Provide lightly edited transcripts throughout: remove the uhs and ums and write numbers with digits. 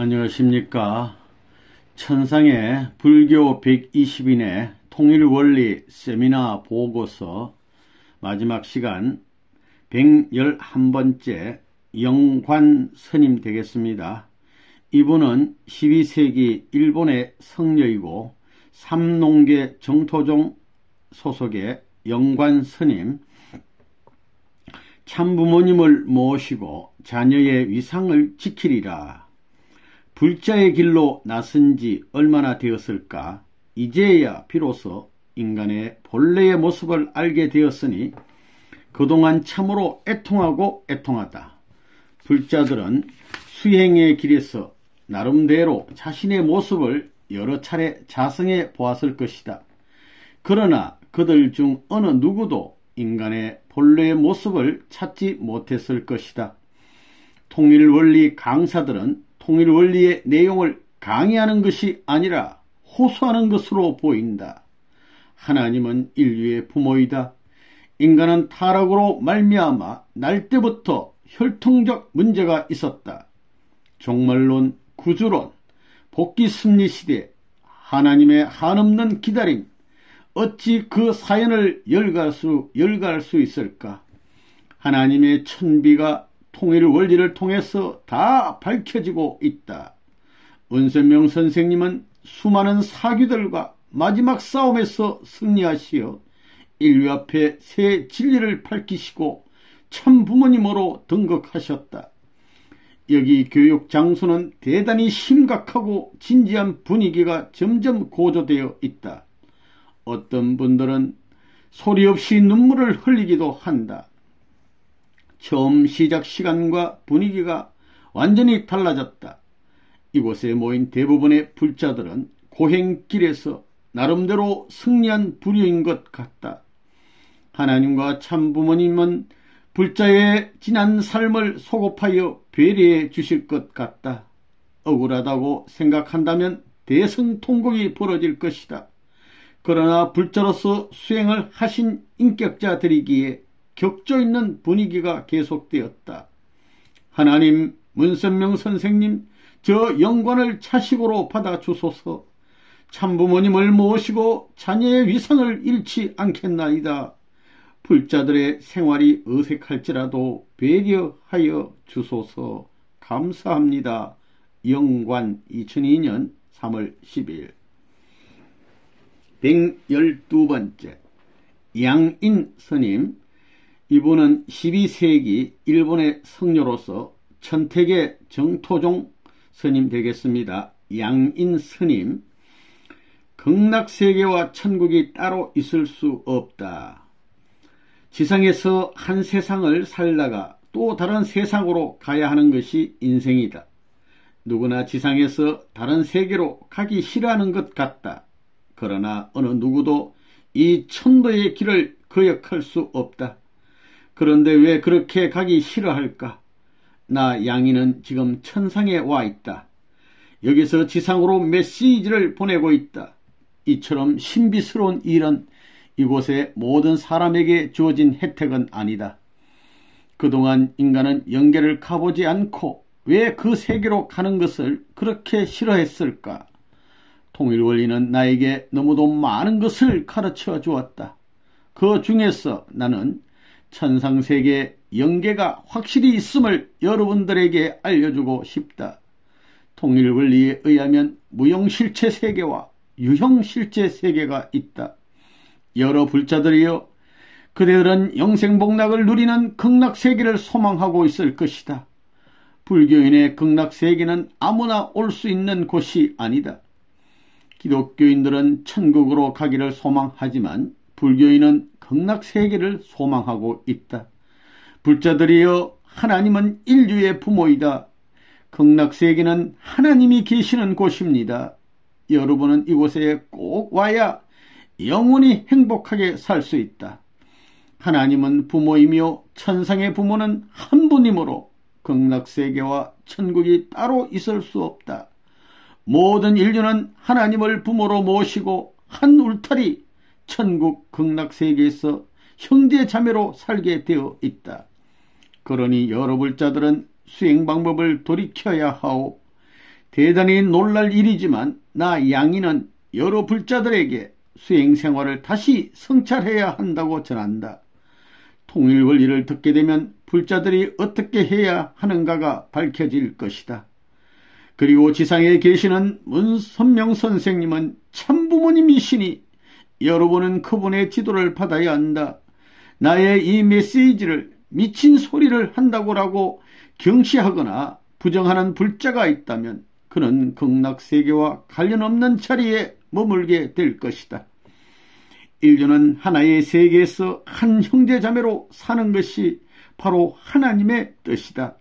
안녕하십니까. 천상의 불교 120인의 통일원리 세미나 보고서 마지막 시간 111번째 영관 스님 되겠습니다. 이분은 12세기 일본의 성녀이고 삼농계 정토종 소속의 영관 스님, 참부모님을 모시고 자녀의 위상을 지키리라. 불자의 길로 나선 지 얼마나 되었을까? 이제야 비로소 인간의 본래의 모습을 알게 되었으니 그동안 참으로 애통하고 애통하다. 불자들은 수행의 길에서 나름대로 자신의 모습을 여러 차례 자성해 보았을 것이다. 그러나 그들 중 어느 누구도 인간의 본래의 모습을 찾지 못했을 것이다. 통일원리 강사들은 통일원리의 내용을 강의하는 것이 아니라 호소하는 것으로 보인다. 하나님은 인류의 부모이다. 인간은 타락으로 말미암아 날 때부터 혈통적 문제가 있었다. 종말론, 구주론, 복귀심리시대, 하나님의 한없는 기다림, 어찌 그 사연을 열거할 수 있을까? 하나님의 천비가 통일 원리를 통해서 다 밝혀지고 있다. 은선명 선생님은 수많은 사귀들과 마지막 싸움에서 승리하시어 인류 앞에 새 진리를 밝히시고 참 부모님으로 등극하셨다. 여기 교육 장소는 대단히 심각하고 진지한 분위기가 점점 고조되어 있다. 어떤 분들은 소리 없이 눈물을 흘리기도 한다. 처음 시작 시간과 분위기가 완전히 달라졌다. 이곳에 모인 대부분의 불자들은 고행길에서 나름대로 승리한 부류인 것 같다. 하나님과 참부모님은 불자의 지난 삶을 소급하여 배려해 주실 것 같다. 억울하다고 생각한다면 대성통곡이 벌어질 것이다. 그러나 불자로서 수행을 하신 인격자들이기에 격조 있는 분위기가 계속되었다. 하나님, 문선명 선생님, 저 영관을 차식으로 받아주소서. 참부모님을 모시고 자녀의 위상을 잃지 않겠나이다. 불자들의 생활이 어색할지라도 배려하여 주소서. 감사합니다. 영관 2002년 3월 10일 112번째 양인 스님, 이분은 12세기 일본의 성녀로서 천택의 정토종 스님 되겠습니다. 양인 스님, 극락세계와 천국이 따로 있을 수 없다. 지상에서 한 세상을 살다가 또 다른 세상으로 가야 하는 것이 인생이다. 누구나 지상에서 다른 세계로 가기 싫어하는 것 같다. 그러나 어느 누구도 이 천도의 길을 거역할 수 없다. 그런데 왜 그렇게 가기 싫어할까? 나 양이는 지금 천상에 와 있다. 여기서 지상으로 메시지를 보내고 있다. 이처럼 신비스러운 일은 이곳의 모든 사람에게 주어진 혜택은 아니다. 그동안 인간은 영계를 가보지 않고 왜 그 세계로 가는 것을 그렇게 싫어했을까? 통일원리는 나에게 너무도 많은 것을 가르쳐 주었다. 그 중에서 나는 천상세계 영계가 확실히 있음을 여러분들에게 알려주고 싶다. 통일원리에 의하면 무형실체 세계와 유형실체 세계가 있다. 여러 불자들이여, 그대들은 영생복락을 누리는 극락세계를 소망하고 있을 것이다. 불교인의 극락세계는 아무나 올 수 있는 곳이 아니다. 기독교인들은 천국으로 가기를 소망하지만 불교인은 극락세계를 소망하고 있다. 불자들이여, 하나님은 인류의 부모이다. 극락세계는 하나님이 계시는 곳입니다. 여러분은 이곳에 꼭 와야 영원히 행복하게 살 수 있다. 하나님은 부모이며 천상의 부모는 한 분이므로 극락세계와 천국이 따로 있을 수 없다. 모든 인류는 하나님을 부모로 모시고 한 울타리 천국 극락세계에서 형제 자매로 살게 되어 있다. 그러니 여러 불자들은 수행 방법을 돌이켜야 하오. 대단히 놀랄 일이지만 나 양인은 여러 불자들에게 수행생활을 다시 성찰해야 한다고 전한다. 통일 원리를 듣게 되면 불자들이 어떻게 해야 하는가가 밝혀질 것이다. 그리고 지상에 계시는 문선명 선생님은 참부모님이시니 여러분은 그분의 지도를 받아야 한다. 나의 이 메시지를 미친 소리를 한다고라고 경시하거나 부정하는 불자가 있다면 그는 극락세계와 관련 없는 자리에 머물게 될 것이다. 인류는 하나의 세계에서 한 형제자매로 사는 것이 바로 하나님의 뜻이다.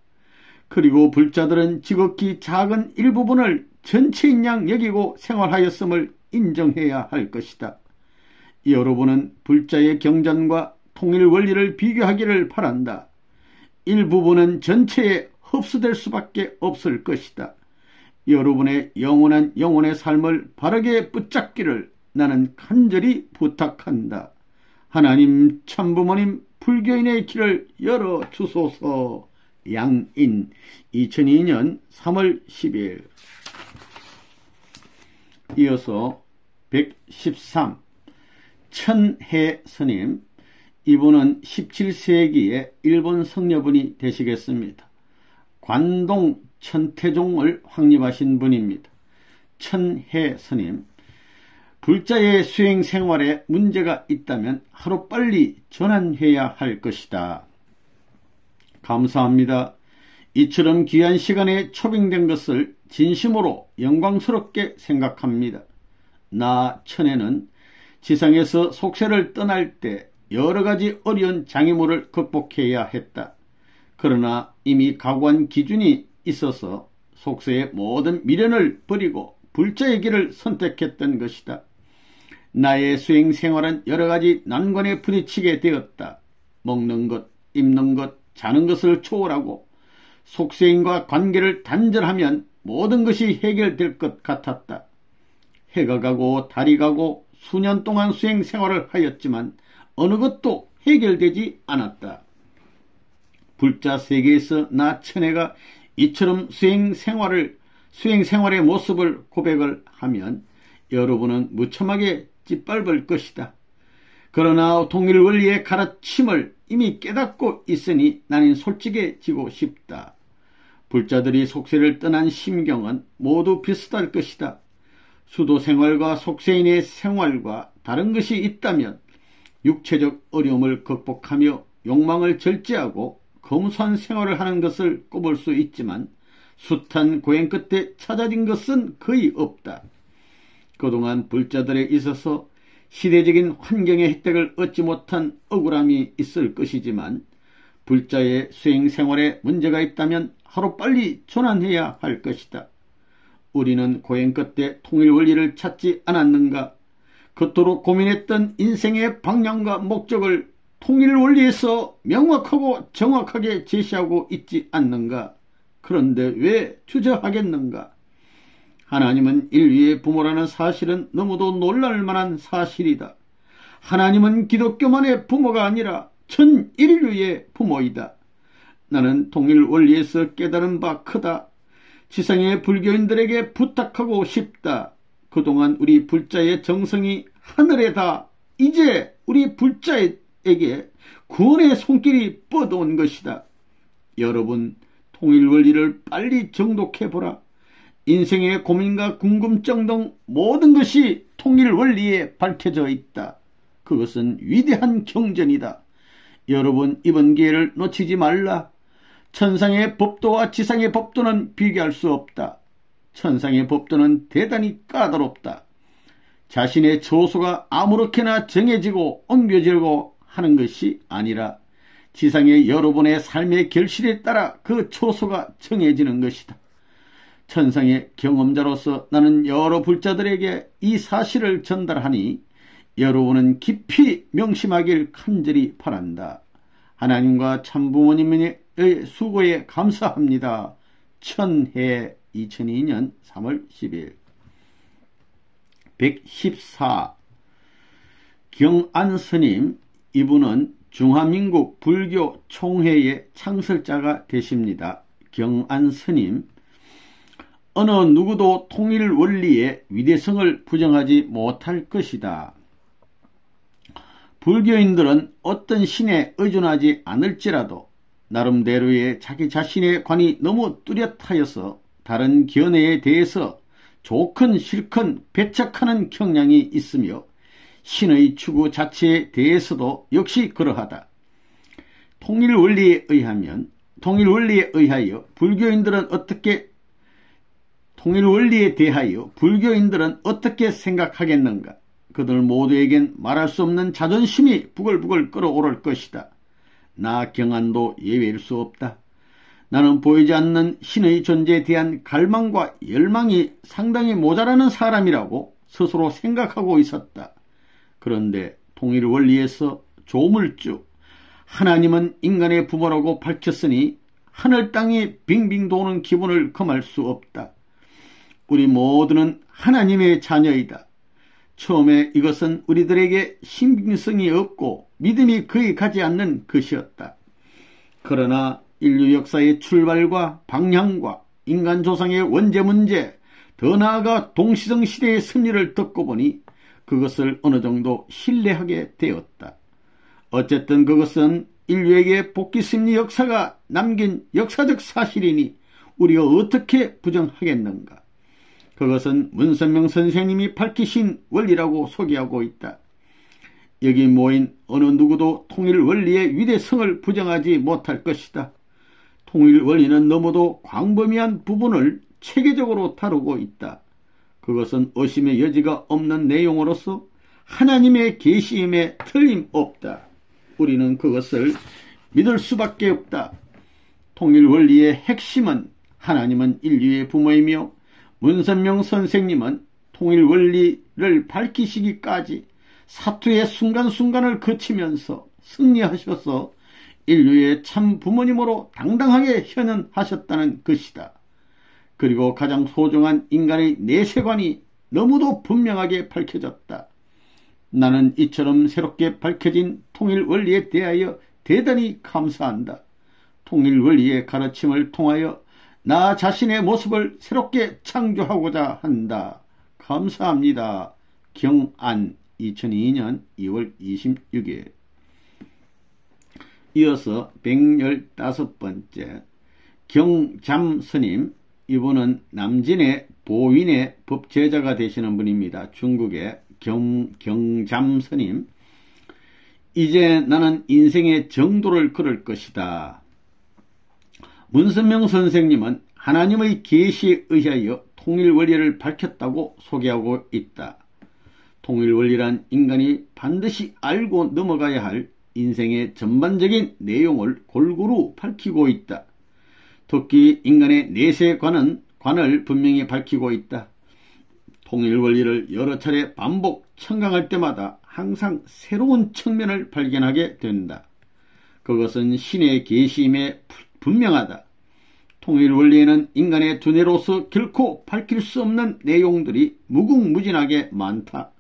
그리고 불자들은 지극히 작은 일부분을 전체인 양 여기고 생활하였음을 인정해야 할 것이다. 여러분은 불자의 경전과 통일 원리를 비교하기를 바란다. 일부분은 전체에 흡수될 수밖에 없을 것이다. 여러분의 영혼의 삶을 바르게 붙잡기를 나는 간절히 부탁한다. 하나님 참부모님 불교인의 길을 열어주소서. 양인 2002년 3월 10일. 이어서 113 천해 스님, 이분은 17세기의 일본 성녀분이 되시겠습니다. 관동 천태종을 확립하신 분입니다. 천해 스님, 불자의 수행 생활에 문제가 있다면 하루빨리 전환해야 할 것이다. 감사합니다. 이처럼 귀한 시간에 초빙된 것을 진심으로 영광스럽게 생각합니다. 나 천혜는 지상에서 속세를 떠날 때 여러 가지 어려운 장애물을 극복해야 했다. 그러나 이미 각오한 기준이 있어서 속세의 모든 미련을 버리고 불자의 길을 선택했던 것이다. 나의 수행 생활은 여러 가지 난관에 부딪히게 되었다. 먹는 것, 입는 것, 자는 것을 초월하고 속세인과 관계를 단절하면 모든 것이 해결될 것 같았다. 해가 가고 달이 가고 수년 동안 수행 생활을 하였지만 어느 것도 해결되지 않았다. 불자 세계에서 나 천혜가 이처럼 수행 생활의 모습을 고백을 하면 여러분은 무참하게 짓밟을 것이다. 그러나 통일 원리의 가르침을 이미 깨닫고 있으니 나는 솔직해지고 싶다. 불자들이 속세를 떠난 심경은 모두 비슷할 것이다. 수도 생활과 속세인의 생활과 다른 것이 있다면 육체적 어려움을 극복하며 욕망을 절제하고 검소한 생활을 하는 것을 꼽을 수 있지만 숱한 고행 끝에 찾아진 것은 거의 없다. 그동안 불자들에 있어서 시대적인 환경의 혜택을 얻지 못한 억울함이 있을 것이지만 불자의 수행 생활에 문제가 있다면 하루빨리 전환해야 할 것이다. 우리는 고행 끝에 통일 원리를 찾지 않았는가? 그토록 고민했던 인생의 방향과 목적을 통일 원리에서 명확하고 정확하게 제시하고 있지 않는가? 그런데 왜 주저하겠는가? 하나님은 인류의 부모라는 사실은 너무도 놀랄 만한 사실이다. 하나님은 기독교만의 부모가 아니라 전 인류의 부모이다. 나는 통일 원리에서 깨달은 바 크다. 지상의 불교인들에게 부탁하고 싶다. 그동안 우리 불자의 정성이 하늘에 다 이제 우리 불자에게 구원의 손길이 뻗어온 것이다. 여러분, 통일 원리를 빨리 정독해보라. 인생의 고민과 궁금증 등 모든 것이 통일 원리에 밝혀져 있다. 그것은 위대한 경전이다. 여러분, 이번 기회를 놓치지 말라. 천상의 법도와 지상의 법도는 비교할 수 없다. 천상의 법도는 대단히 까다롭다. 자신의 처소가 아무렇게나 정해지고 옮겨지려고 하는 것이 아니라 지상의 여러분의 삶의 결실에 따라 그 처소가 정해지는 것이다. 천상의 경험자로서 나는 여러 불자들에게 이 사실을 전달하니 여러분은 깊이 명심하길 간절히 바란다. 하나님과 참부모님의 수고에 감사합니다. 천해 2002년 3월 10일. 114 경안스님, 이분은 중화민국 불교 총회의 창설자가 되십니다. 경안스님, 어느 누구도 통일 원리의 위대성을 부정하지 못할 것이다. 불교인들은 어떤 신에 의존하지 않을지라도 나름대로의 자기 자신의 관이 너무 뚜렷하여서 다른 견해에 대해서 좋건 싫건 배척하는 경향이 있으며 신의 추구 자체에 대해서도 역시 그러하다. 통일 원리에 의하여 불교인들은 어떻게 생각하겠는가? 그들 모두에겐 말할 수 없는 자존심이 부글부글 끓어오를 것이다. 나 경안도 예외일 수 없다. 나는 보이지 않는 신의 존재에 대한 갈망과 열망이 상당히 모자라는 사람이라고 스스로 생각하고 있었다. 그런데 통일 원리에서 조물주 하나님은 인간의 부모라고 밝혔으니 하늘 땅이 빙빙 도는 기분을 금할 수 없다. 우리 모두는 하나님의 자녀이다. 처음에 이것은 우리들에게 신빙성이 없고 믿음이 거의 가지 않는 것이었다. 그러나 인류 역사의 출발과 방향과 인간 조상의 원죄 문제, 더 나아가 동시성 시대의 승리를 듣고 보니 그것을 어느 정도 신뢰하게 되었다. 어쨌든 그것은 인류에게 복귀심리 역사가 남긴 역사적 사실이니 우리가 어떻게 부정하겠는가. 그것은 문선명 선생님이 밝히신 원리라고 소개하고 있다. 여기 모인 어느 누구도 통일 원리의 위대성을 부정하지 못할 것이다. 통일 원리는 너무도 광범위한 부분을 체계적으로 다루고 있다. 그것은 의심의 여지가 없는 내용으로서 하나님의 계시임에 틀림없다. 우리는 그것을 믿을 수밖에 없다. 통일 원리의 핵심은 하나님은 인류의 부모이며 문선명 선생님은 통일 원리를 밝히시기까지 사투의 순간순간을 거치면서 승리하셔서 인류의 참 부모님으로 당당하게 현현하셨다는 것이다. 그리고 가장 소중한 인간의 내세관이 너무도 분명하게 밝혀졌다. 나는 이처럼 새롭게 밝혀진 통일 원리에 대하여 대단히 감사한다. 통일 원리의 가르침을 통하여 나 자신의 모습을 새롭게 창조하고자 한다. 감사합니다. 경안 2002년 2월 26일. 이어서 115번째 경잠스님, 이분은 남진의 보윈의 법제자가 되시는 분입니다. 중국의 경잠스님. 이제 나는 인생의 정도를 걸을 것이다. 문선명 선생님은 하나님의 계시에 의하여 통일 원리를 밝혔다고 소개하고 있다. 통일 원리란 인간이 반드시 알고 넘어가야 할 인생의 전반적인 내용을 골고루 밝히고 있다. 특히 인간의 내세관을 분명히 밝히고 있다. 통일 원리를 여러 차례 반복 청강할 때마다 항상 새로운 측면을 발견하게 된다. 그것은 신의 계시임에 분명하다. 통일 원리에는 인간의 두뇌로서 결코 밝힐 수 없는 내용들이 무궁무진하게 많다.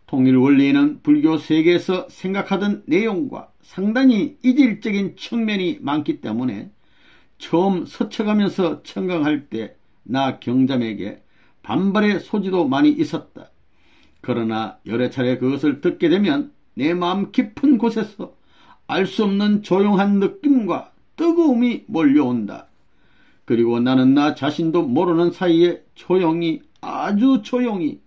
통일 원리에는 불교 세계에서 생각하던 내용과 상당히 이질적인 측면이 많기 때문에 처음 서쳐가면서 청강할 때 나 경잠에게 반발의 소지도 많이 있었다. 그러나 여러 차례 그것을 듣게 되면 내 마음 깊은 곳에서 알 수 없는 조용한 느낌과 뜨거움이 몰려온다. 그리고 나는 나 자신도 모르는 사이에 조용히, 아주 조용히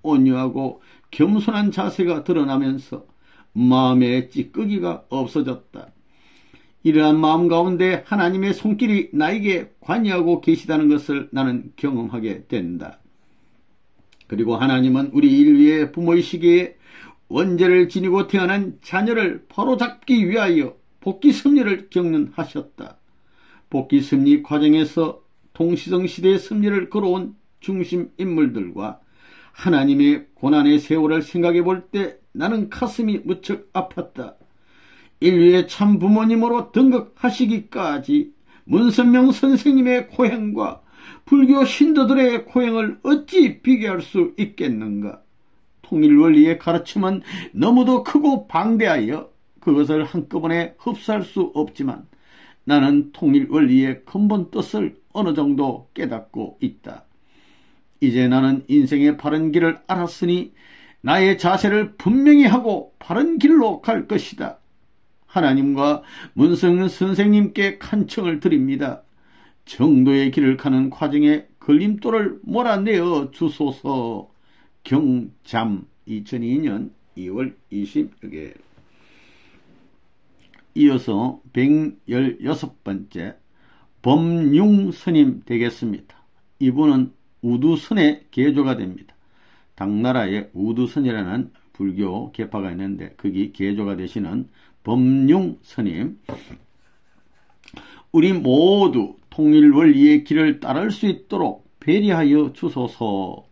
온유하고 겸손한 자세가 드러나면서 마음의 찌꺼기가 없어졌다. 이러한 마음 가운데 하나님의 손길이 나에게 관여하고 계시다는 것을 나는 경험하게 된다. 그리고 하나님은 우리 인류의 부모이시기에 원죄를 지니고 태어난 자녀를 바로잡기 위하여 복귀 섭리를 경륜하셨다. 복귀 섭리 과정에서 동시성 시대의 섭리를 걸어온 중심 인물들과 하나님의 고난의 세월을 생각해 볼 때 나는 가슴이 무척 아팠다. 인류의 참 부모님으로 등극하시기까지 문선명 선생님의 고행과 불교 신도들의 고행을 어찌 비교할 수 있겠는가. 통일 원리의 가르침은 너무도 크고 방대하여 그것을 한꺼번에 흡수할 수 없지만 나는 통일 원리의 근본 뜻을 어느 정도 깨닫고 있다. 이제 나는 인생의 바른 길을 알았으니 나의 자세를 분명히 하고 바른 길로 갈 것이다. 하나님과 문성윤 선생님께 간청을 드립니다. 정도의 길을 가는 과정에 걸림돌을 몰아내어 주소서. 경잠 2002년 2월 20일. 이어서 116번째 범융스님 되겠습니다. 이분은 우두선의 개조가 됩니다. 당나라에 우두선이라는 불교 계파가 있는데 거기 개조가 되시는 범융스님. 우리 모두 통일원리의 길을 따를 수 있도록 배려하여 주소서.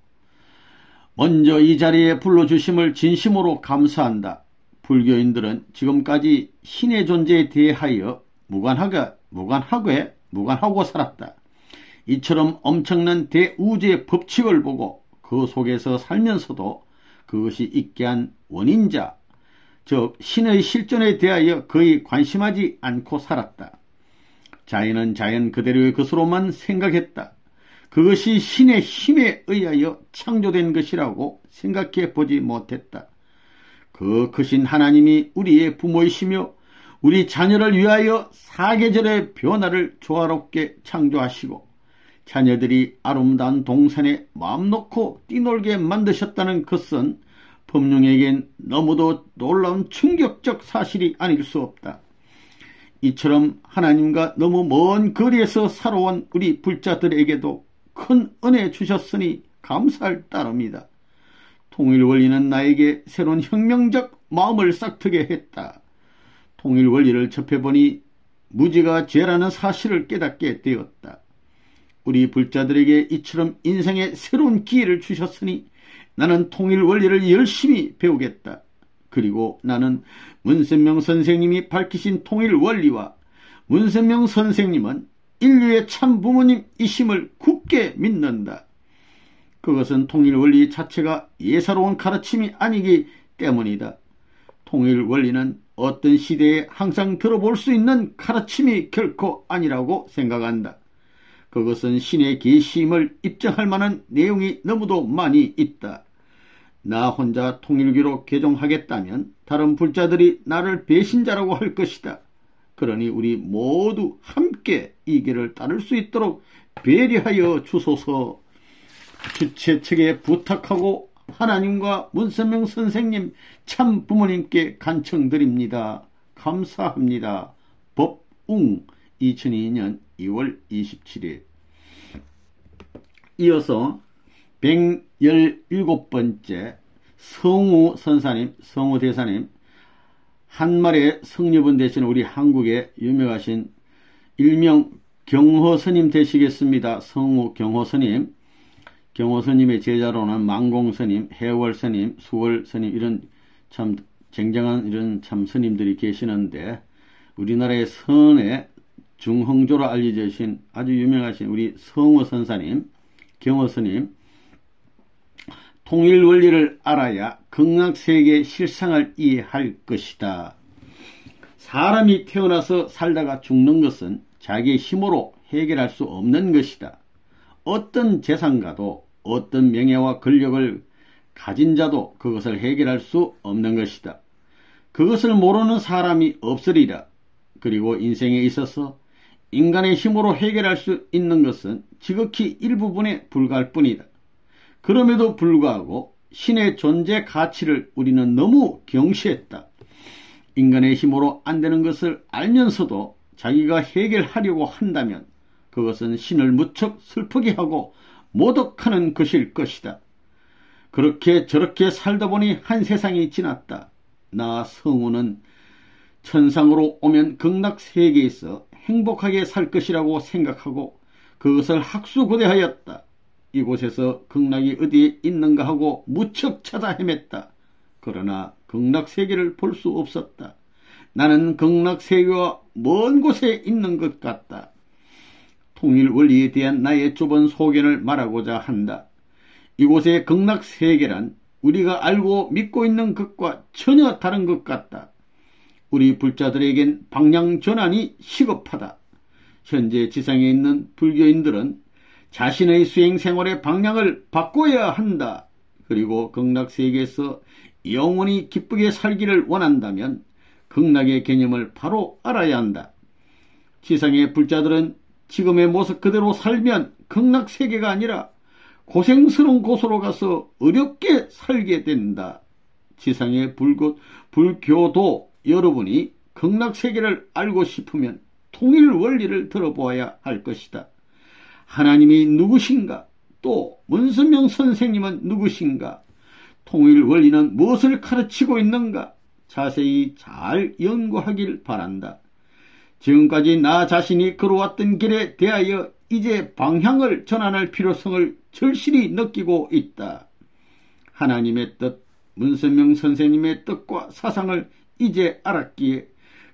먼저 이 자리에 불러주심을 진심으로 감사한다. 불교인들은 지금까지 신의 존재에 대하여 무관하고 살았다. 이처럼 엄청난 대우주의 법칙을 보고 그 속에서 살면서도 그것이 있게 한 원인자, 즉 신의 실존에 대하여 거의 관심하지 않고 살았다. 자연은 자연 그대로의 것으로만 생각했다. 그것이 신의 힘에 의하여 창조된 것이라고 생각해 보지 못했다. 그 크신 하나님이 우리의 부모이시며 우리 자녀를 위하여 사계절의 변화를 조화롭게 창조하시고 자녀들이 아름다운 동산에 마음 놓고 뛰놀게 만드셨다는 것은 법륜에겐 너무도 놀라운 충격적 사실이 아닐 수 없다. 이처럼 하나님과 너무 먼 거리에서 살아온 우리 불자들에게도 큰 은혜 주셨으니 감사할 따름이다. 통일원리는 나에게 새로운 혁명적 마음을 싹트게 했다. 통일원리를 접해보니 무지가 죄라는 사실을 깨닫게 되었다. 우리 불자들에게 이처럼 인생의 새로운 기회를 주셨으니 나는 통일원리를 열심히 배우겠다. 그리고 나는 문선명 선생님이 밝히신 통일원리와 문선명 선생님은 인류의 참 부모님이심을 굳게 믿는다. 그것은 통일원리 자체가 예사로운 가르침이 아니기 때문이다. 통일원리는 어떤 시대에 항상 들어볼 수 있는 가르침이 결코 아니라고 생각한다. 그것은 신의 계시임을 입증할 만한 내용이 너무도 많이 있다. 나 혼자 통일교로 개종하겠다면 다른 불자들이 나를 배신자라고 할 것이다. 그러니 우리 모두 함께 이 길을 따를 수 있도록 배려하여 주소서. 주최 측에 부탁하고 하나님과 문선명 선생님 참 부모님께 간청드립니다. 감사합니다. 법웅 2002년 2월 27일. 이어서 117번째 성우 선사님, 성우 대사님, 한말의 성녀분 되시는 우리 한국의 유명하신 일명 경허스님 되시겠습니다. 성우 경허스님. 경허스님의 제자로는 망공스님, 해월스님, 수월스님 이런 참 쟁쟁한 이런 참 스님들이 계시는데 우리나라의 선의 중흥조로 알려지신 아주 유명하신 우리 성우 선사님, 경허스님, 통일원리를 알아야 극락세계의 실상을 이해할 것이다. 사람이 태어나서 살다가 죽는 것은 자기의 힘으로 해결할 수 없는 것이다. 어떤 재산가도 어떤 명예와 권력을 가진 자도 그것을 해결할 수 없는 것이다. 그것을 모르는 사람이 없으리라. 그리고 인생에 있어서 인간의 힘으로 해결할 수 있는 것은 지극히 일부분에 불과할 뿐이다. 그럼에도 불구하고 신의 존재 가치를 우리는 너무 경시했다. 인간의 힘으로 안 되는 것을 알면서도 자기가 해결하려고 한다면 그것은 신을 무척 슬프게 하고 모독하는 것일 것이다. 그렇게 저렇게 살다 보니 한 세상이 지났다. 나 성우는 천상으로 오면 극락세계에서 행복하게 살 것이라고 생각하고 그것을 학수고대하였다. 이곳에서 극락이 어디에 있는가 하고 무척 찾아 헤맸다. 그러나 극락세계를 볼 수 없었다. 나는 극락세계와 먼 곳에 있는 것 같다. 통일원리에 대한 나의 좁은 소견을 말하고자 한다. 이곳의 극락세계란 우리가 알고 믿고 있는 것과 전혀 다른 것 같다. 우리 불자들에겐 방향전환이 시급하다. 현재 지상에 있는 불교인들은 자신의 수행생활의 방향을 바꿔야 한다. 그리고 극락세계에서 영원히 기쁘게 살기를 원한다면 극락의 개념을 바로 알아야 한다. 지상의 불자들은 지금의 모습 그대로 살면 극락세계가 아니라 고생스러운 곳으로 가서 어렵게 살게 된다. 지상의 불교도 여러분이 극락세계를 알고 싶으면 통일 원리를 들어보아야 할 것이다. 하나님이 누구신가? 또 문선명 선생님은 누구신가? 통일 원리는 무엇을 가르치고 있는가? 자세히 잘 연구하길 바란다. 지금까지 나 자신이 걸어왔던 길에 대하여 이제 방향을 전환할 필요성을 절실히 느끼고 있다. 하나님의 뜻, 문선명 선생님의 뜻과 사상을 이제 알았기에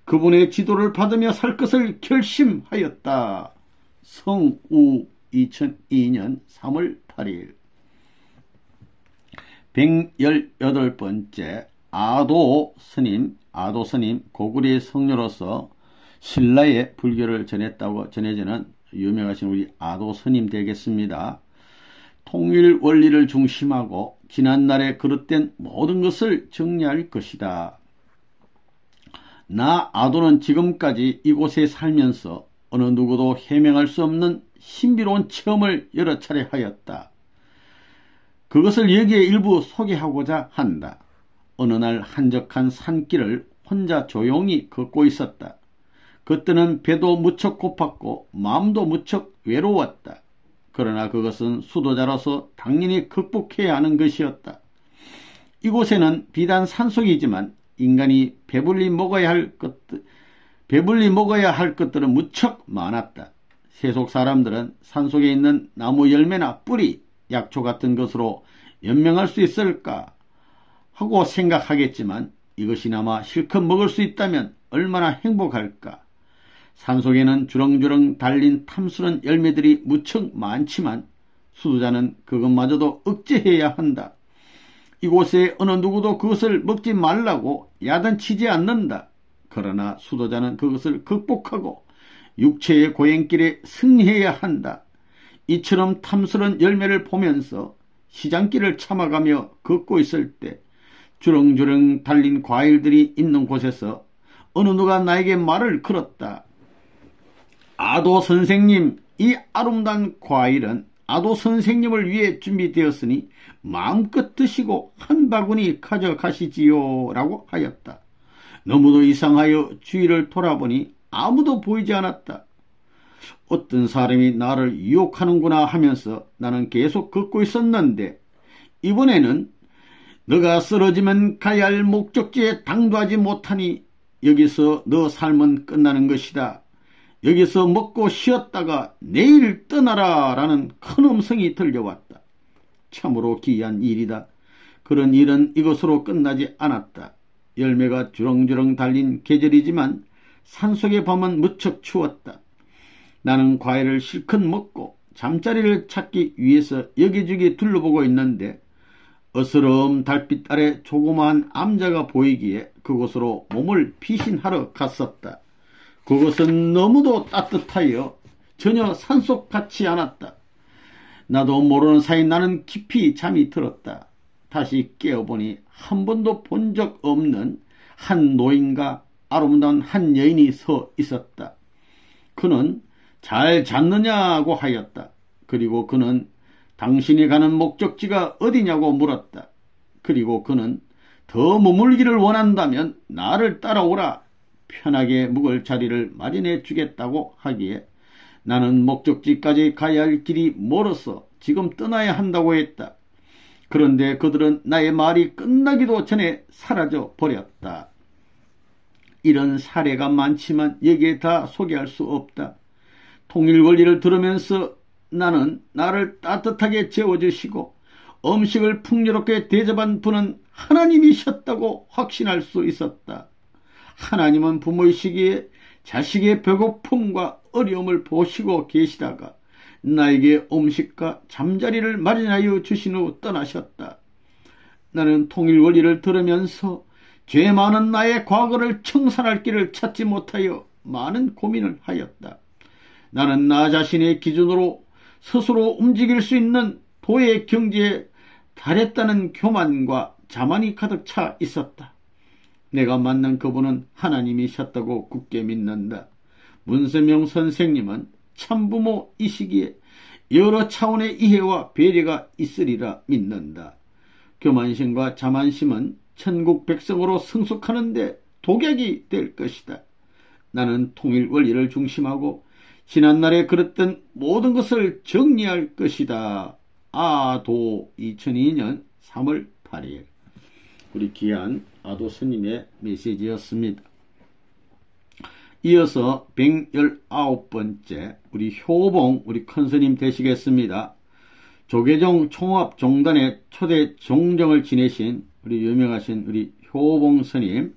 그분의 지도를 받으며 살 것을 결심하였다. 성우 2002년 3월 8일 118번째 아도 스님 고구려의 성녀로서 신라에 불교를 전했다고 전해지는 유명하신 우리 아도 스님 되겠습니다. 통일 원리를 중심하고 지난날에 그릇된 모든 것을 정리할 것이다. 나 아도는 지금까지 이곳에 살면서 어느 누구도 해명할 수 없는 신비로운 체험을 여러 차례 하였다. 그것을 여기에 일부 소개하고자 한다. 어느 날 한적한 산길을 혼자 조용히 걷고 있었다. 그때는 배도 무척 고팠고 마음도 무척 외로웠다. 그러나 그것은 수도자로서 당연히 극복해야 하는 것이었다. 이곳에는 비단 산속이지만 인간이 배불리 먹어야 할 것들은 무척 많았다. 세속 사람들은 산속에 있는 나무 열매나 뿌리, 약초 같은 것으로 연명할 수 있을까 하고 생각하겠지만 이것이나마 실컷 먹을 수 있다면 얼마나 행복할까. 산속에는 주렁주렁 달린 탐스런 열매들이 무척 많지만 수도자는 그것마저도 억제해야 한다. 이곳에 어느 누구도 그것을 먹지 말라고 야단치지 않는다. 그러나 수도자는 그것을 극복하고 육체의 고행길에 승리해야 한다. 이처럼 탐스런 열매를 보면서 시장길을 참아가며 걷고 있을 때 주렁주렁 달린 과일들이 있는 곳에서 어느 누가 나에게 말을 걸었다. 아도 선생님, 이 아름다운 과일은 아도 선생님을 위해 준비되었으니 마음껏 드시고 한 바구니 가져가시지요 라고 하였다. 너무도 이상하여 주위를 돌아보니 아무도 보이지 않았다. 어떤 사람이 나를 유혹하는구나 하면서 나는 계속 걷고 있었는데 이번에는 너가 쓰러지면 가야 할 목적지에 당도하지 못하니 여기서 너 삶은 끝나는 것이다. 여기서 먹고 쉬었다가 내일 떠나라 라는 큰 음성이 들려왔다. 참으로 기이한 일이다. 그런 일은 이것으로 끝나지 않았다. 열매가 주렁주렁 달린 계절이지만 산속의 밤은 무척 추웠다. 나는 과일을 실컷 먹고 잠자리를 찾기 위해서 여기저기 둘러보고 있는데 어스러움 달빛 아래 조그마한 암자가 보이기에 그곳으로 몸을 피신하러 갔었다. 그것은 너무도 따뜻하여 전혀 산속 같지 않았다. 나도 모르는 사이 나는 깊이 잠이 들었다. 다시 깨어보니 한 번도 본 적 없는 한 노인과 아름다운 한 여인이 서 있었다. 그는 잘 잤느냐고 하였다. 그리고 그는 당신이 가는 목적지가 어디냐고 물었다. 그리고 그는 더 머물기를 원한다면 나를 따라오라. 편하게 묵을 자리를 마련해 주겠다고 하기에 나는 목적지까지 가야 할 길이 멀어서 지금 떠나야 한다고 했다. 그런데 그들은 나의 말이 끝나기도 전에 사라져 버렸다. 이런 사례가 많지만 여기에 다 소개할 수 없다. 통일 원리를 들으면서 나는 나를 따뜻하게 재워주시고 음식을 풍요롭게 대접한 분은 하나님이셨다고 확신할 수 있었다. 하나님은 부모이시기에 자식의 배고픔과 어려움을 보시고 계시다가 나에게 음식과 잠자리를 마련하여 주신 후 떠나셨다. 나는 통일 원리를 들으면서 죄 많은 나의 과거를 청산할 길을 찾지 못하여 많은 고민을 하였다. 나는 나 자신의 기준으로 스스로 움직일 수 있는 도의 경지에 달했다는 교만과 자만이 가득 차 있었다. 내가 만난 그분은 하나님이셨다고 굳게 믿는다. 문세명 선생님은 참부모이시기에 여러 차원의 이해와 배려가 있으리라 믿는다. 교만심과 자만심은 천국 백성으로 성숙하는데 독약이 될 것이다. 나는 통일 원리를 중심하고 지난날에 그랬던 모든 것을 정리할 것이다. 아도 2002년 3월 8일 우리 귀한 아도 스님의 메시지였습니다. 이어서 119번째 우리 효봉 우리 큰스님 되시겠습니다. 조계종 총합종단의 초대 종정을 지내신 우리 유명하신 우리 효봉 스님,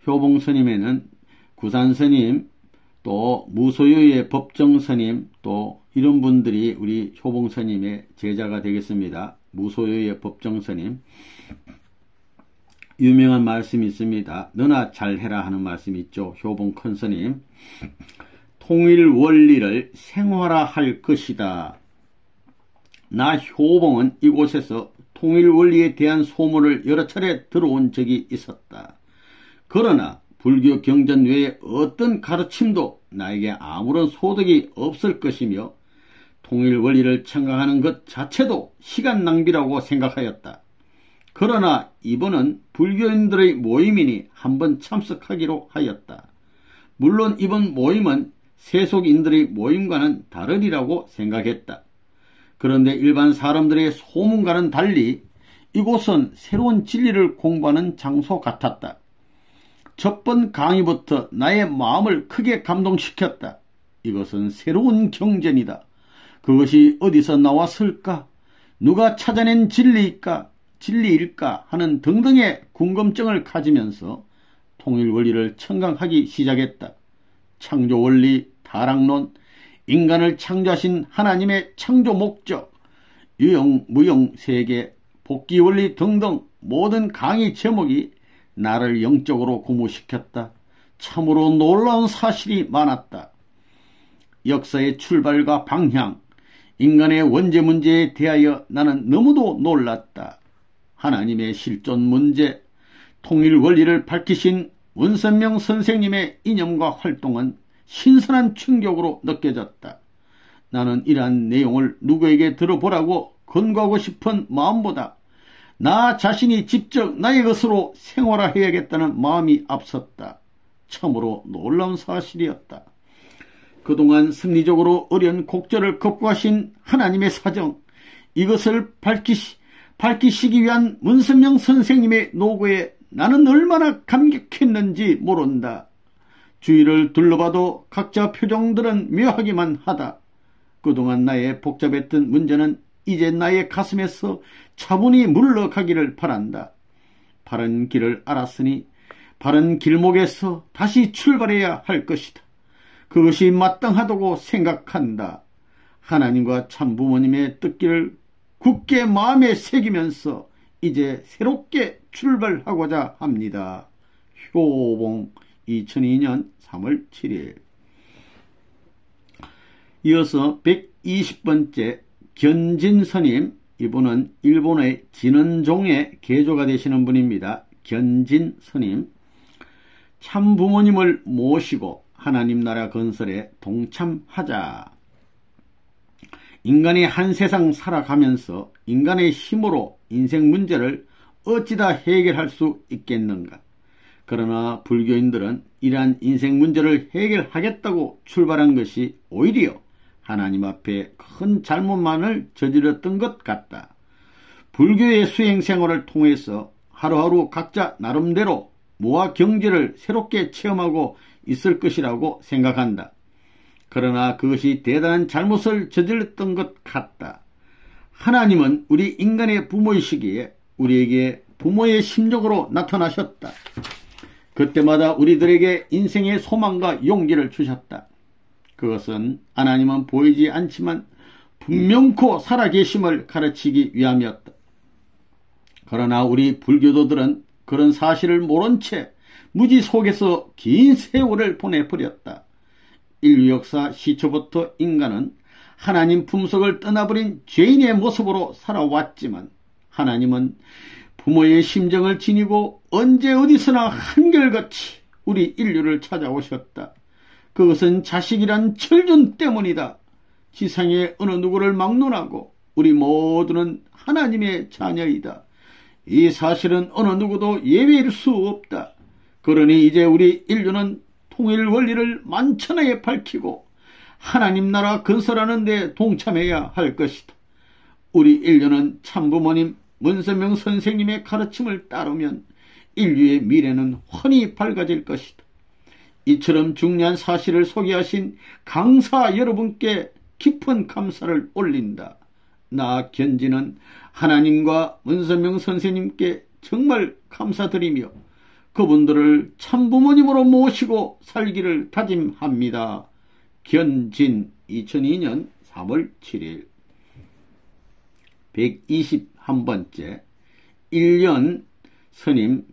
효봉 스님에는 구산 스님, 또 무소유의 법정 스님, 또 이런 분들이 우리 효봉 스님의 제자가 되겠습니다. 무소유의 법정 스님. 유명한 말씀이 있습니다. 너나 잘해라 하는 말씀이 있죠. 효봉 큰 스님. 통일 원리를 생활화할 것이다. 나 효봉은 이곳에서 통일 원리에 대한 소문을 여러 차례 들어온 적이 있었다. 그러나 불교 경전 외에 어떤 가르침도 나에게 아무런 소득이 없을 것이며 통일 원리를 청각하는 것 자체도 시간 낭비라고 생각하였다. 그러나 이번은 불교인들의 모임이니 한번 참석하기로 하였다. 물론 이번 모임은 세속인들의 모임과는 다르리라고 생각했다. 그런데 일반 사람들의 소문과는 달리 이곳은 새로운 진리를 공부하는 장소 같았다. 첫 번 강의부터 나의 마음을 크게 감동시켰다. 이것은 새로운 경전이다. 그것이 어디서 나왔을까? 누가 찾아낸 진리일까 하는 등등의 궁금증을 가지면서 통일 원리를 청강하기 시작했다. 창조 원리, 타락론, 인간을 창조하신 하나님의 창조 목적, 유형, 무형, 세계, 복귀 원리 등등 모든 강의 제목이 나를 영적으로 고무시켰다. 참으로 놀라운 사실이 많았다. 역사의 출발과 방향, 인간의 원죄 문제에 대하여 나는 너무도 놀랐다. 하나님의 실존 문제, 통일 원리를 밝히신 문선명 선생님의 이념과 활동은 신선한 충격으로 느껴졌다. 나는 이러한 내용을 누구에게 들어보라고 권고하고 싶은 마음보다 나 자신이 직접 나의 것으로 생활화해야겠다는 마음이 앞섰다. 참으로 놀라운 사실이었다. 그동안 승리적으로 어려운 곡절을 극복하신 하나님의 사정, 이것을 밝히시기 위한 문선명 선생님의 노고에 나는 얼마나 감격했는지 모른다. 주위를 둘러봐도 각자 표정들은 묘하기만 하다. 그동안 나의 복잡했던 문제는 이제 나의 가슴에서 차분히 물러가기를 바란다. 바른 길을 알았으니 바른 길목에서 다시 출발해야 할 것이다. 그것이 마땅하다고 생각한다. 하나님과 참부모님의 뜻길을 굳게 마음에 새기면서 이제 새롭게 출발하고자 합니다. 효봉 2002년 3월 7일. 이어서 120번째 견진스님, 이분은 일본의 진원종의 개조가 되시는 분입니다. 견진스님, 참부모님을 모시고 하나님 나라 건설에 동참하자. 인간이 한 세상 살아가면서 인간의 힘으로 인생 문제를 어찌다 해결할 수 있겠는가. 그러나 불교인들은 이러한 인생 문제를 해결하겠다고 출발한 것이 오히려 하나님 앞에 큰 잘못만을 저질렀던 것 같다. 불교의 수행생활을 통해서 하루하루 각자 나름대로 무아 경지를 새롭게 체험하고 있을 것이라고 생각한다. 그러나 그것이 대단한 잘못을 저질렀던 것 같다. 하나님은 우리 인간의 부모이시기에 우리에게 부모의 심정으로 나타나셨다. 그때마다 우리들에게 인생의 소망과 용기를 주셨다. 그것은 하나님은 보이지 않지만 분명코 살아계심을 가르치기 위함이었다. 그러나 우리 불교도들은 그런 사실을 모른 채 무지 속에서 긴 세월을 보내버렸다. 인류 역사 시초부터 인간은 하나님 품속을 떠나버린 죄인의 모습으로 살아왔지만 하나님은 부모의 심정을 지니고 언제 어디서나 한결같이 우리 인류를 찾아오셨다. 그것은 자식이란 철준 때문이다. 지상의 어느 누구를 막론하고 우리 모두는 하나님의 자녀이다. 이 사실은 어느 누구도 예외일 수 없다. 그러니 이제 우리 인류는 통일 원리를 만천하에 밝히고 하나님 나라 건설하는 데 동참해야 할 것이다. 우리 인류는 참부모님 문선명 선생님의 가르침을 따르면 인류의 미래는 환히 밝아질 것이다. 이처럼 중요한 사실을 소개하신 강사 여러분께 깊은 감사를 올린다. 나 견지는 하나님과 문선명 선생님께 정말 감사드리며 그분들을 참부모님으로 모시고 살기를 다짐합니다. 견진 2002년 3월 7일 121번째 1년 스님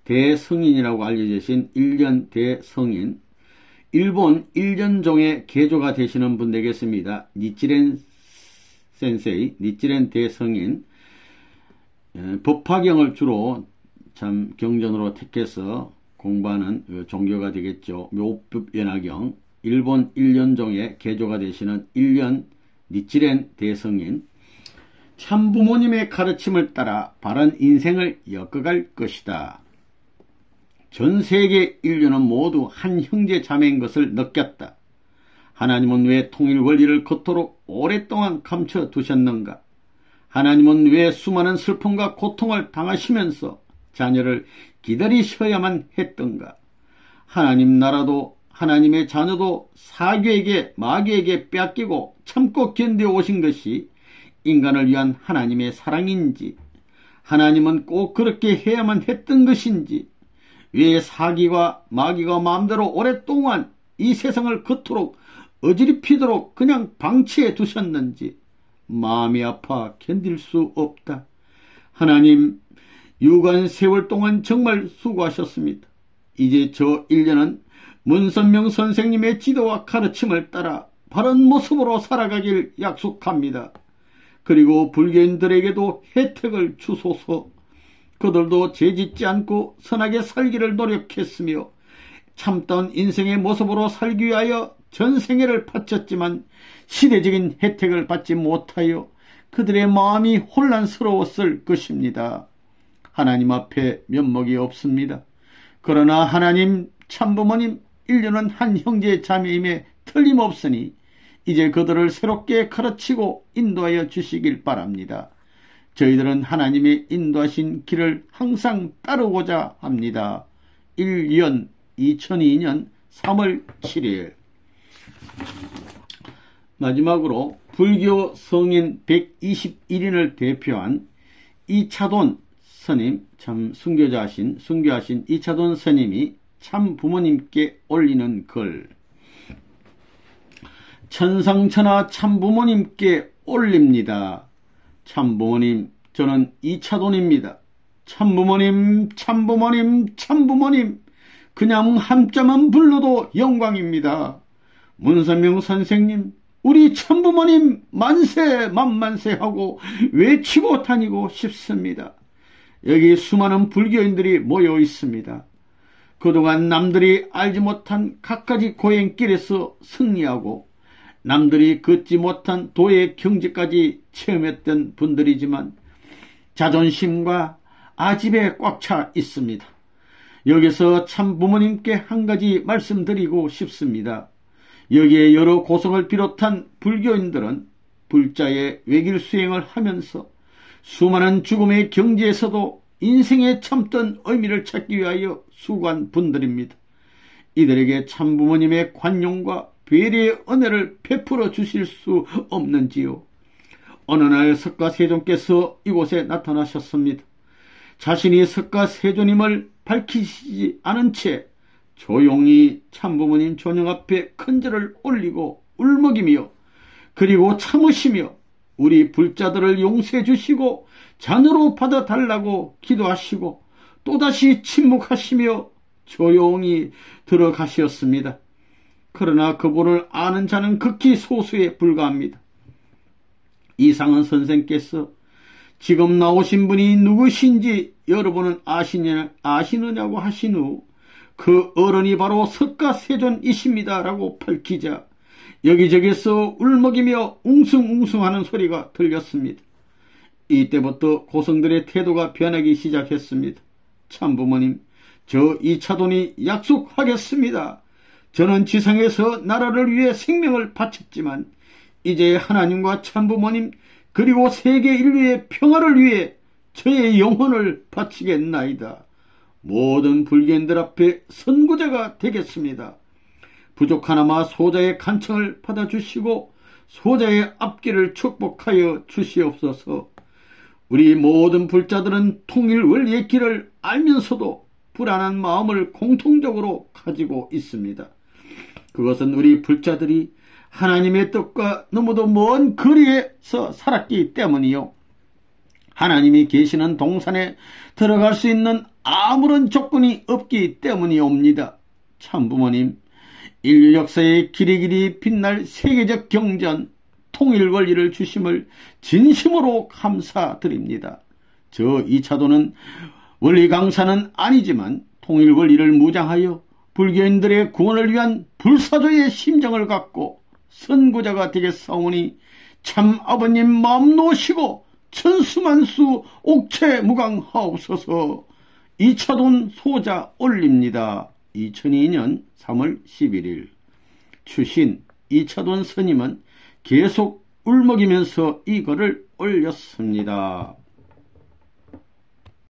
대성인이라고 알려주신 1년 대성인 일본 1년종의 개조가 되시는 분 되겠습니다. 니치렌 센세이, 니치렌 대성인 법화경을 주로 참 경전으로 택해서 공부하는 종교가 되겠죠. 묘법연화경 일본 1년종의 개조가 되시는 1년 니치렌 대성인 참부모님의 가르침을 따라 바른 인생을 엮어갈 것이다. 전 세계 인류는 모두 한 형제 자매인 것을 느꼈다. 하나님은 왜 통일 원리를 그토록 오랫동안 감춰두셨는가? 하나님은 왜 수많은 슬픔과 고통을 당하시면서 자녀를 기다리셔야만 했던가? 하나님 나라도 하나님의 자녀도 사교에게 마귀에게 뺏기고 참고 견뎌오신 것이 인간을 위한 하나님의 사랑인지, 하나님은 꼭 그렇게 해야만 했던 것인지, 왜 사기와 마귀가 마음대로 오랫동안 이 세상을 그토록 어지럽히도록 그냥 방치해 두셨는지 마음이 아파 견딜 수 없다. 하나님, 유관 세월 동안 정말 수고하셨습니다. 이제 저 1년은 문선명 선생님의 지도와 가르침을 따라 바른 모습으로 살아가길 약속합니다. 그리고 불교인들에게도 혜택을 주소서. 그들도 죄짓지 않고 선하게 살기를 노력했으며 참다운 인생의 모습으로 살기 위하여 전생애를 바쳤지만 시대적인 혜택을 받지 못하여 그들의 마음이 혼란스러웠을 것입니다. 하나님 앞에 면목이 없습니다. 그러나 하나님 참부모님 인류는 한 형제 자매임에 틀림없으니 이제 그들을 새롭게 가르치고 인도하여 주시길 바랍니다. 저희들은 하나님의 인도하신 길을 항상 따르고자 합니다. 1년 2002년 3월 7일 마지막으로 불교 성인 121인을 대표한 이차돈 스님, 참 순교하신 이차돈 스님이 참 부모님께 올리는 글. 천상천하 참부모님께 올립니다. 참부모님, 저는 이차돈입니다. 참부모님, 참부모님, 참부모님, 그냥 한자만 불러도 영광입니다. 문선명 선생님, 우리 참부모님 만세 만만세 하고 외치고 다니고 싶습니다. 여기 수많은 불교인들이 모여 있습니다. 그동안 남들이 알지 못한 갖가지 고행길에서 승리하고 남들이 걷지 못한 도의 경지까지 체험했던 분들이지만 자존심과 아집에 꽉 차 있습니다. 여기서 참 부모님께 한 가지 말씀드리고 싶습니다. 여기에 여러 고성을 비롯한 불교인들은 불자의 외길 수행을 하면서 수많은 죽음의 경지에서도 인생에 참던 의미를 찾기 위하여 수고한 분들입니다. 이들에게 참부모님의 관용과 배려의 은혜를 베풀어 주실 수 없는지요? 어느 날 석가세존께서 이곳에 나타나셨습니다. 자신이 석가세존임을 밝히시지 않은 채 조용히 참부모님 존영 앞에 큰절을 올리고 울먹이며 그리고 참으시며 우리 불자들을 용서해 주시고 잔으로 받아달라고 기도하시고 또다시 침묵하시며 조용히 들어가셨습니다. 그러나 그분을 아는 자는 극히 소수에 불과합니다. 이상은 선생께서 지금 나오신 분이 누구신지 여러분은 아시느냐고 하신 후 그 어른이 바로 석가세존이십니다 라고 밝히자 여기저기서 울먹이며 웅숭웅숭하는 소리가 들렸습니다. 이때부터 고성들의 태도가 변하기 시작했습니다. 참부모님, 저 이차돈이 약속하겠습니다. 저는 지상에서 나라를 위해 생명을 바쳤지만 이제 하나님과 참부모님 그리고 세계 인류의 평화를 위해 저의 영혼을 바치겠나이다. 모든 불교인들 앞에 선구자가 되겠습니다. 부족하나마 소자의 간청을 받아주시고 소자의 앞길을 축복하여 주시옵소서. 우리 모든 불자들은 통일 원리의 길을 알면서도 불안한 마음을 공통적으로 가지고 있습니다. 그것은 우리 불자들이 하나님의 뜻과 너무도 먼 거리에서 살았기 때문이요. 하나님이 계시는 동산에 들어갈 수 있는 아무런 조건이 없기 때문이옵니다. 참부모님, 인류 역사의 길이길이 빛날 세계적 경전, 통일 원리를 주심을 진심으로 감사드립니다. 저 이차도는 원리 강사는 아니지만 통일 원리를 무장하여 불교인들의 구원을 위한 불사조의 심정을 갖고 선구자가 되겠사오니 참 아버님 마음 놓으시고 천수만수 옥체무강하옵소서. 이차돈 소자 올립니다. 2002년 3월 11일 추신 이차돈 스님은 계속 울먹이면서 이거를 올렸습니다.